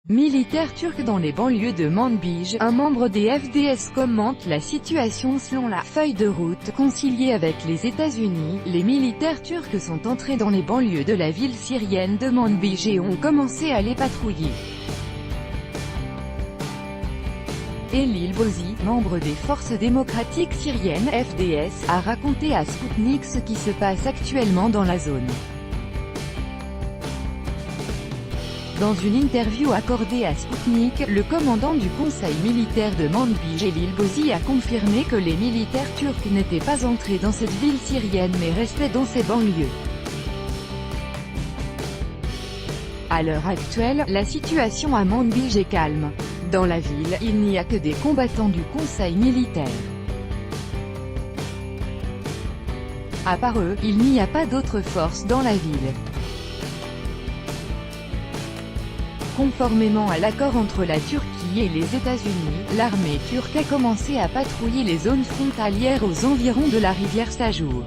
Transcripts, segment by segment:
Militaires turcs dans les banlieues de Manbij, un membre des FDS commente la situation selon la « feuille de route » conciliée avec les États-Unis. Les militaires turcs sont entrés dans les banlieues de la ville syrienne de Manbij et ont commencé à les patrouiller. Elil Bozi, membre des Forces démocratiques syriennes FDS, a raconté à Sputnik ce qui se passe actuellement dans la zone. Dans une interview accordée à Sputnik, le commandant du conseil militaire de Manbij Elil Bozi a confirmé que les militaires turcs n'étaient pas entrés dans cette ville syrienne mais restaient dans ses banlieues. À l'heure actuelle, la situation à Manbij est calme. Dans la ville, il n'y a que des combattants du conseil militaire. À part eux, il n'y a pas d'autres forces dans la ville. Conformément à l'accord entre la Turquie et les États-Unis, l'armée turque a commencé à patrouiller les zones frontalières aux environs de la rivière Sajour.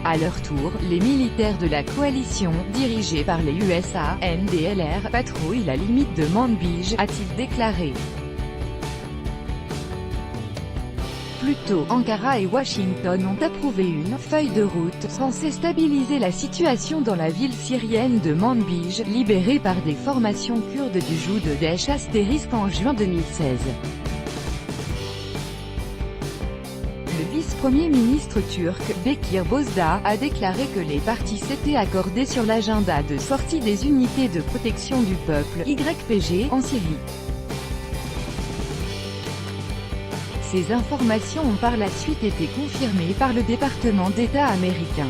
À leur tour, les militaires de la coalition, dirigés par les USA, NDLR, patrouillent la limite de Manbij, a-t-il déclaré. Plus tôt, Ankara et Washington ont approuvé une « feuille de route » censée stabiliser la situation dans la ville syrienne de Manbij, libérée par des formations kurdes du joug de Daesh * en juin 2016. Le vice-premier ministre turc, Bekir Bozdağ, a déclaré que les partis s'étaient accordés sur l'agenda de sortie des unités de protection du peuple, YPG, en Syrie. Ces informations ont par la suite été confirmées par le département d'État américain.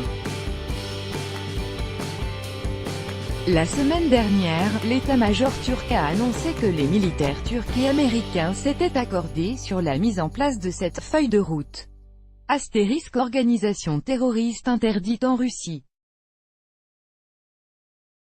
La semaine dernière, l'état-major turc a annoncé que les militaires turcs et américains s'étaient accordés sur la mise en place de cette « feuille de route ». * Organisation terroriste interdite en Russie.